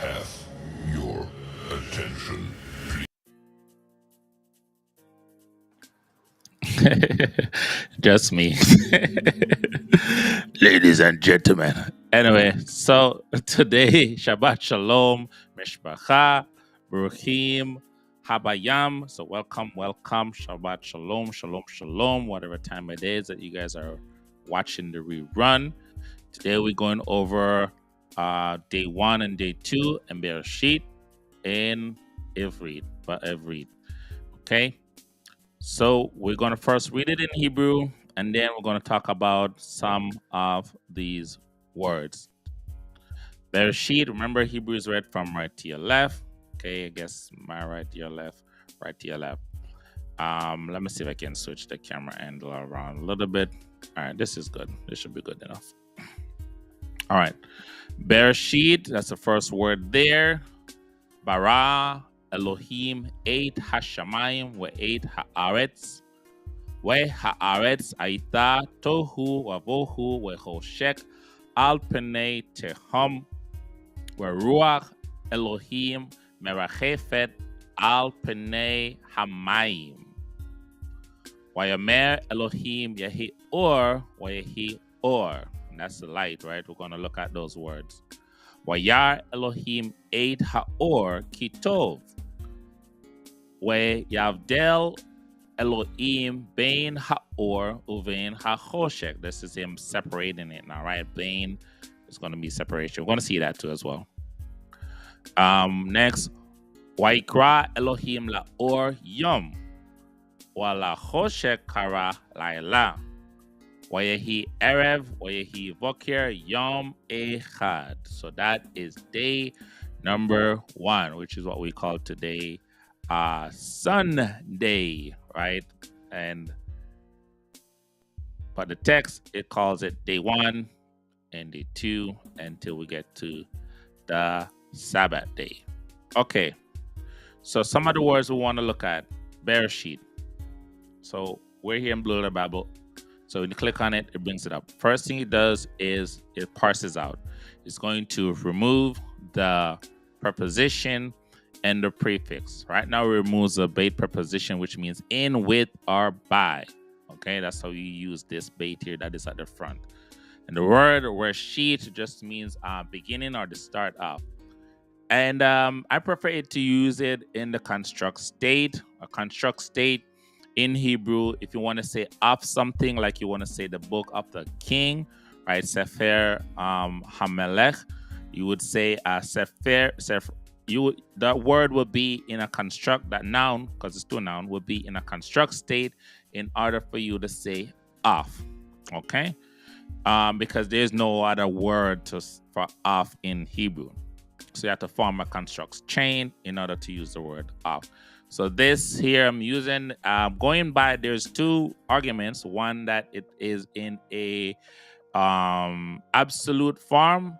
have your attention, Just me. Ladies and gentlemen. Anyway, so today, Shabbat Shalom, Mishpacha, Bruchim, Habayam. So welcome, Shabbat Shalom, Shalom, Shalom, whatever time it is that you guys are watching the rerun. Today we're going over day 1 and day 2 and Bereshit in Ivrit. Okay? So we're going to first read it in Hebrew, and then we're going to talk about some of these words. Bereshit, remember Hebrew is read from right to your left. Okay, I guess my right to your left, right to your left. Let me see if I can switch the camera angle around a little bit. All right, this is good. This should be good enough. All right. Bereshit, that's the first word there. Bara, Elohim, eight hashamayim, we eight haaretz. We haaretz aita tohu wavohu we hoshek al penei tehom. We ruach Elohim merachefet al penei hamayim. Wayamer Elohim yehi or yehi or. And that's the light, right? We're going to look at those words. Wayar Elohim eid haor kitov. We yavdel Elohim bein haor uvein hachoshek. This is him separating it now, right? Bein is going to be separation. We're going to see that too as well. Next, Waikra Elohim laor yom. Wala choshek kara laila. Wayehi Erev, Wayehi Vokir, Yom Echad. So that is day number 1, which is what we call today Sunday, right? But the text, it calls it day 1 and day 2 until we get to the Sabbath day. Okay, so some of the words we want to look at. Bereshit. So we're here in Blue Letter Bible. So when you click on it, it brings it up. First thing it does is it parses out. It's going to remove the preposition and the prefix. Right now, it removes the bait preposition, which means in, with, or by. Okay, that's how you use this bait here that is at the front. And the word Reshit just means beginning or the start of. And I prefer it to use it in the construct state. A construct state in Hebrew, if you want to say of something, like you want to say the book of the king, right? Sefer Hamelech, you would say Sefer. That word would be in a construct, that noun, because it's two noun, would be in a construct state in order for you to say of, okay? Because there's no other word for of in Hebrew. So you have to form a construct chain in order to use the word of. So this here I'm using, going by, there's two arguments. One that it is in a absolute form,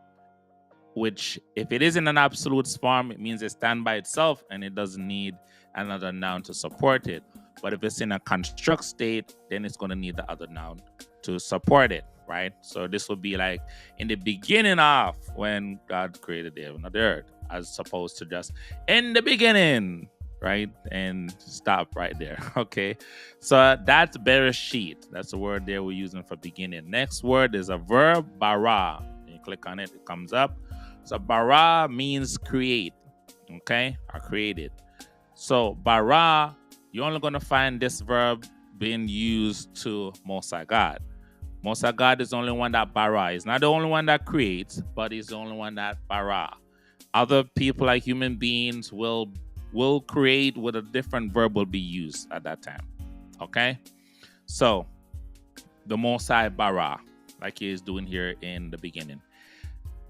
which if it is in an absolute form, it means it stands by itself and it doesn't need another noun to support it. But if it's in a construct state, then it's going to need the other noun to support it, right? So this will be like in the beginning of when God created the heaven and the earth, as opposed to just in the beginning, right? And stop right there. Okay. So that's Bereshit. That's the word there we're using for beginning. Next word is a verb, bara. You click on it, it comes up. So bara means create. Okay. Or created. So bara, you're only going to find this verb being used to Most High God. Most High God is the only one that bara. He's not the only one that creates, but he's the only one that bara. Other people, like human beings, will create with a different verb will be used at that time. Okay? So, the Most High bara, like he is doing here in the beginning.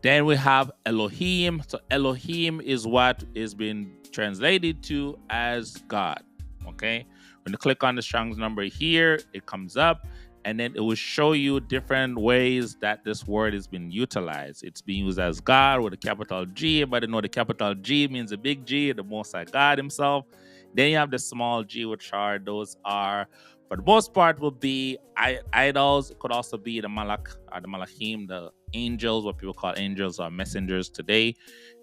Then we have Elohim. So, Elohim is what is being translated to as God. Okay? When you click on the Strong's number here, it comes up. And then it will show you different ways that this word has been utilized. It's being used as God with a capital G. Everybody know the capital G means a big G, the Most High God himself. Then you have the small g, which are, those are, for the most part, will be idols. It could also be the malach, or the malachim, the angels, what people call angels or messengers today.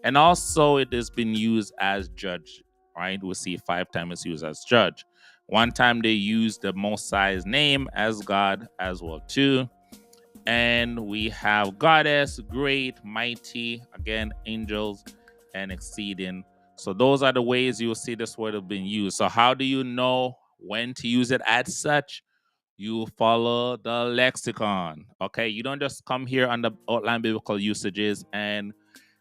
And also it has been used as judge, right? We see 5 times it's used as judge. One time they used the Most High's name as God as well too. And we have goddess, great, mighty, again, angels, and exceeding. So those are the ways you'll see this word have been used. So how do you know when to use it as such? You follow the lexicon. Okay, you don't just come here on the outline biblical usages and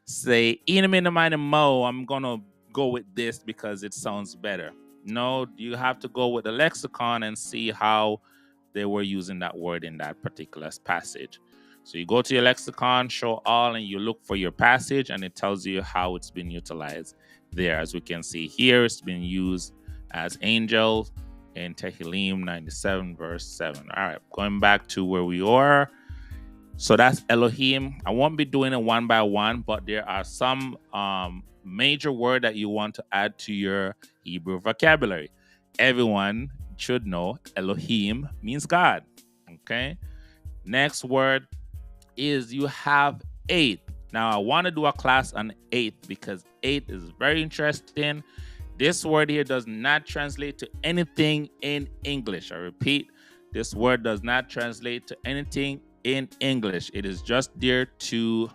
say, in a minute, mo, I'm gonna go with this because it sounds better. No, you have to go with the lexicon and see how they were using that word in that particular passage. So you go to your lexicon, show all, and you look for your passage, and it tells you how it's been utilized there. As we can see here, it's been used as angel in Tehillim 97, verse 7. All right, going back to where we are. So that's Elohim. I won't be doing it one by one, but there are some major word that you want to add to your Hebrew vocabulary. Everyone should know Elohim means God. Okay. Next word is you have eighth. Now I want to do a class on eighth because eighth is very interesting. This word here does not translate to anything in English. I repeat, this word does not translate to anything in English. It is just there to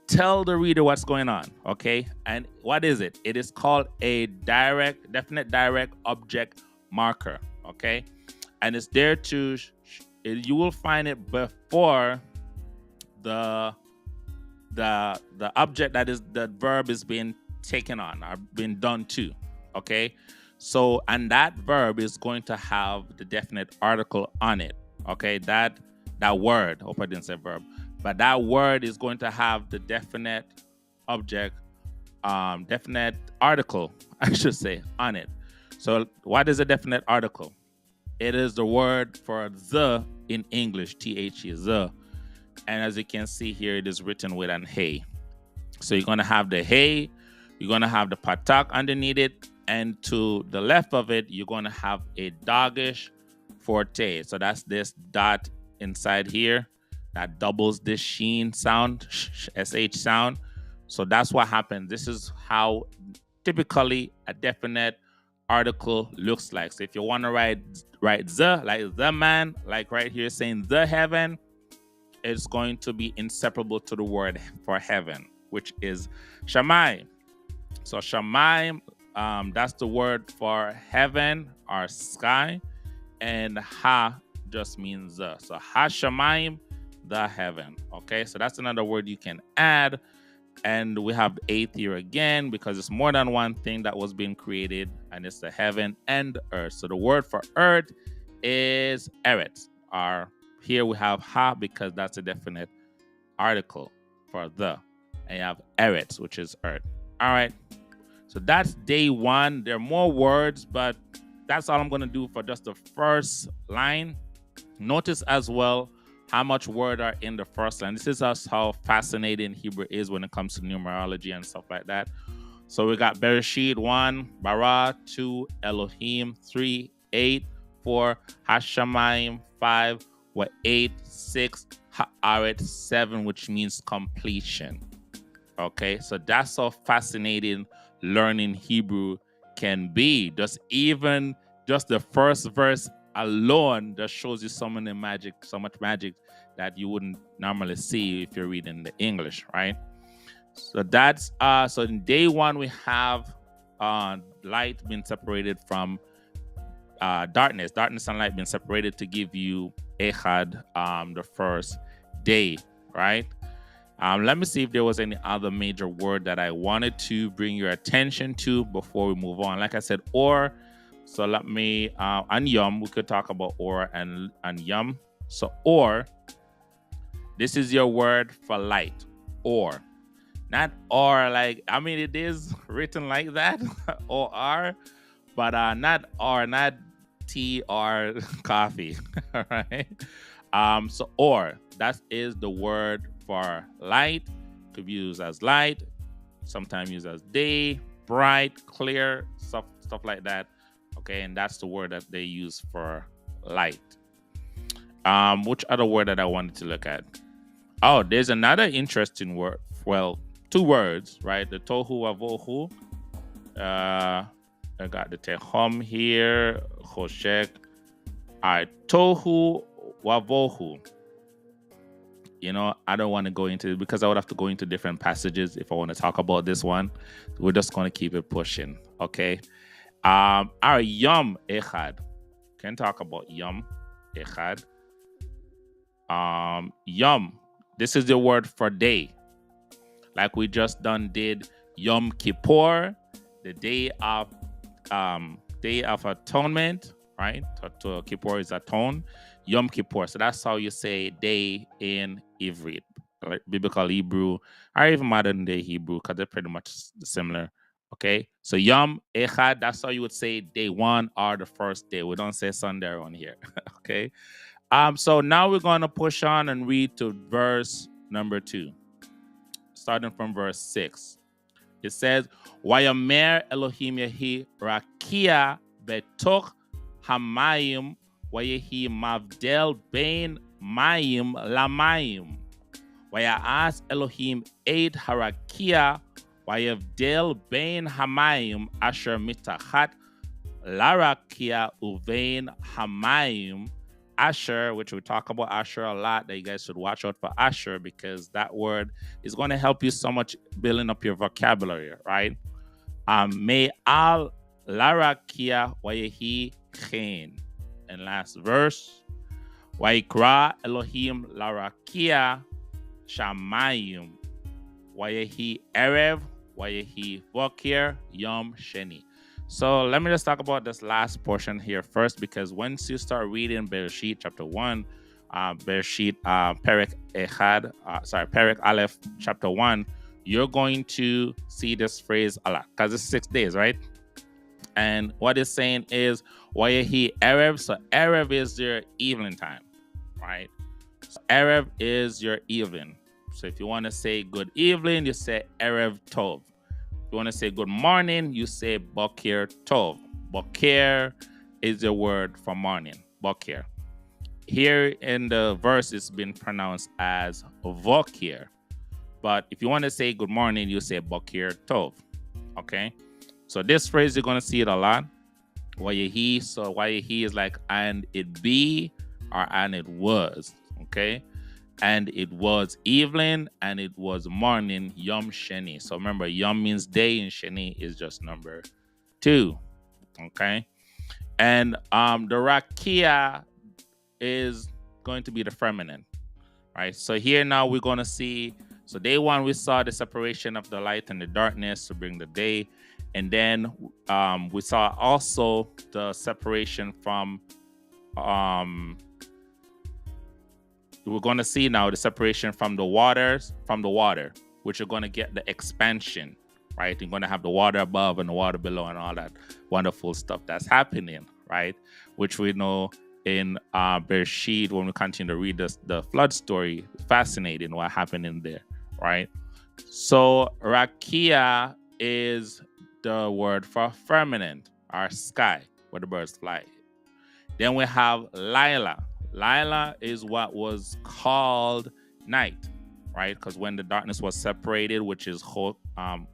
tell the reader what's going on, okay? And what is it? It is called a definite direct object marker, okay? And it's there to, you will find it before the object that is the verb is being taken on or being done to, okay? So, and that verb is going to have the definite article on it, okay? That word, hope I didn't say verb, but that word is going to have the definite object, definite article, I should say, on it. So what is a definite article? It is the word for the in English, the, the. And as you can see here, it is written with an hey. So you're going to have the hey, you're going to have the patak underneath it, and to the left of it, you're going to have a doggish forte. So that's this dot inside here that doubles this sheen sound, sh sound. So that's what happens. This is how typically a definite article looks like. So if you want to write the, like the man, like right here saying the heaven, it's going to be inseparable to the word for heaven, which is Shammai. So Shammai, that's the word for heaven or sky, and Ha just means the. So Ha Shammai, the heaven. Okay, so that's another word you can add. And we have the eighth here again because it's more than one thing that was being created, and it's the heaven and the earth. So the word for earth is Eretz. Or here we have Ha because that's a definite article for the. And you have Eretz, which is earth. All right. So that's day one. There are more words, but that's all I'm going to do for just the first line. Notice as well how much word are in the first line. This is just how fascinating Hebrew is when it comes to numerology and stuff like that. So we got Bereshit 1, Bara 2, Elohim 3, 8, 4, Hashamayim 5, 8, 6, Haaret 7, which means completion. Okay, so that's how fascinating learning Hebrew can be. Just the first verse alone just shows you so much magic that you wouldn't normally see if you're reading the English, right? So that's so in day one we have light being separated from darkness and light being separated to give you Echad, the first day, right? Let me see if there was any other major word that I wanted to bring your attention to before we move on. Like I said, or. So let me, and yum, we could talk about or and yum. So or, this is your word for light. Or. Not or like, I mean, it is written like that, or, but not or, not tea or coffee, all right? So or, that is the word for light. Could be used as light, sometimes used as day, bright, clear, stuff like that. Okay, and that's the word that they use for light. Which other word that I wanted to look at? Oh, there's another interesting word. Well, two words, right? The tohu avohu. I got the tehom here. Choshek. All right, tohu wavohu. You know, I don't want to go into it because I would have to go into different passages if I want to talk about this one. We're just going to keep it pushing, okay? Our yom echad. Can talk about yom echad. Yom. This is the word for day. Like we just did Yom Kippur, the day of atonement, right? To Kippur is atone. Yom Kippur. So that's how you say day in Ivrit, like biblical Hebrew, or even modern day Hebrew, because they're pretty much similar. Okay. So Yom Echad, that's how you would say day one or the first day. We don't say Sunday on here. Okay. So now we're going to push on and read to verse number 2. Starting from verse 6. It says, Wayamer Elohim Yehi Rakia Betoch Hamayim Wayehi Mavdel Bein Mayim Lamayim. Wayas Elohim Eid Harakia Wayavdel Bein Hamayim Asher Mitachat Larakia Uvein Hamayim Asher, which we talk about Asher a lot, that you guys should watch out for Asher because that word is going to help you so much building up your vocabulary, right? May al larakia wayehi chen. And last verse, Waikra Elohim larakia shamayim wayehi erev wayehi vokir yom sheni. So let me just talk about this last portion here first, because once you start reading Bereshit chapter 1, Bereshit Perek Echad, Perek Aleph chapter 1, you're going to see this phrase a lot because it's 6 days, right? And what it's saying is Wayehi Erev. So Erev is your evening time, right? So Erev is your evening. So if you want to say good evening, you say Erev Tov. You want to say good morning, you say Bokir Tov. Bokir is the word for morning, Bokir. Here in the verse, it's been pronounced as Vokir. But if you want to say good morning, you say Bokir Tov. Okay? So this phrase, you're going to see it a lot. Wayehi. So Wayehi is like, and it be, or and it was. Okay? And it was evening, and it was morning, Yom Sheni. So remember, Yom means day, and Sheni is just number 2. Okay? And the Rakia is going to be the firmament. Right? So here now we're going to see, so day 1, we saw the separation of the light and the darkness to bring the day. And then we saw also the separation from we're going to see now the separation from the water, which you're going to get the expansion, right? You're going to have the water above and the water below and all that wonderful stuff that's happening, right? Which we know in Bereshit, when we continue to read the flood story, fascinating what happened in there, right? So Rakia is the word for firmament, or sky, where the birds fly. Then we have Lila. Lila is what was called night, right? Because when the darkness was separated, which is Choshek.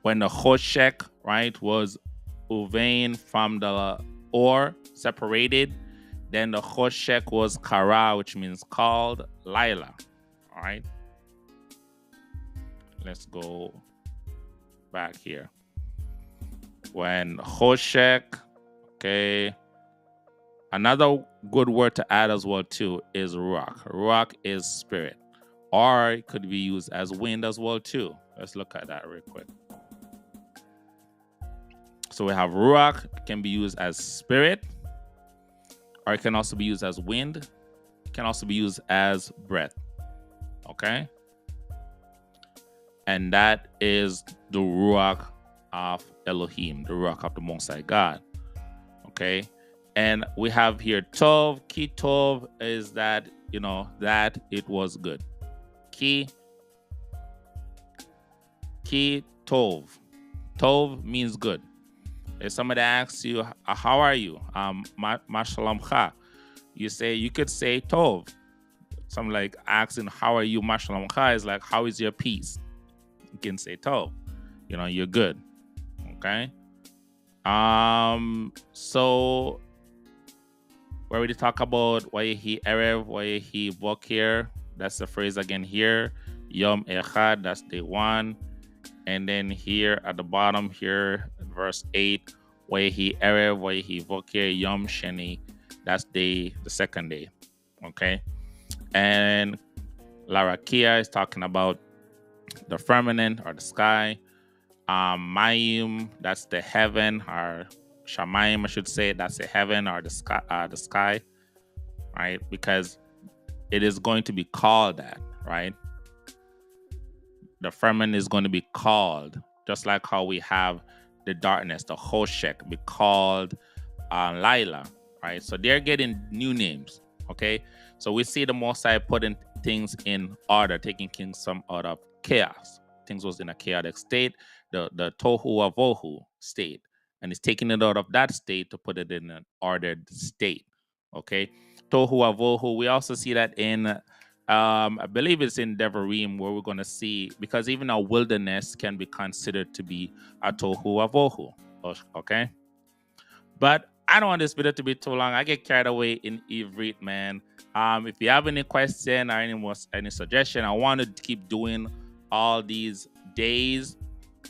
When the Choshek, right, was Uvain from the Or separated, then the Choshek was Kara, which means called Lila. All right. Let's go back here. When Choshek, okay. Another good word to add as well too is Ruach. Ruach is spirit, or it could be used as wind as well too. Let's look at that real quick. So we have Ruach, it can be used as spirit, or it can also be used as wind. It can also be used as breath. Okay? And that is the Ruach of Elohim, the Ruach of the Most High God. Okay? And we have here Tov. Ki Tov is that, that it was good. Ki Tov. Tov means good. If somebody asks you, how are you? Ma shalomcha. you could say Tov. Something like asking, how are you, Mashalom Chai, is like, how is your peace? You can say Tov. You're good. Okay. So we already talk about Wayehi Erev, Wayehi Bokir. That's the phrase again here. Yom Echad, that's day 1. And then here at the bottom here, verse 8, Wayehi Erev, Wayehi Bokir, Yom Sheni. That's the second day. Okay. And Larakia is talking about the firmament or the sky. Mayim, that's the heaven, or Shamayim, I should say, that's the heaven or the sky, right? Because it is going to be called that, right? The firmament is going to be called, just like how we have the darkness, the Hoshek, be called Lila, right? So they're getting new names, okay? So we see the Most High putting things in order, taking kingdom out of chaos. Things was in a chaotic state, the tohu avohu state, and it's taking it out of that state to put it in an ordered state. Okay, tohu avohu. We also see that in, I believe it's in Devarim, where we're going to see, because even a wilderness can be considered to be a tohu avohu. Okay, but I don't want this video to be too long. I get carried away in Ivrit, man. If you have any question or any suggestion, I want to keep doing all these days,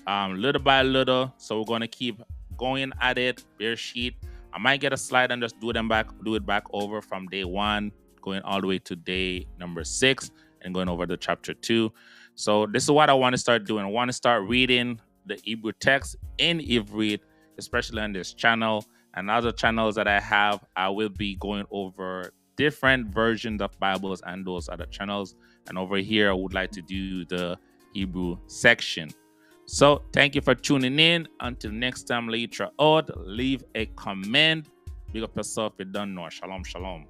little by little. So we're gonna keep going at it. Bear sheet. I might get a slide and just do it back over from day 1, going all the way to day number 6, and going over to chapter 2. So this is what I want to start doing. I want to start reading the Hebrew text in Ivrit, especially on this channel and other channels that I have. I will be going over different versions of Bibles and those other channels. And over here, I would like to do the Hebrew section. So thank you for tuning in. Until next time, Leitra out. Leave a comment. Big up yourself if you don't know. Shalom, shalom.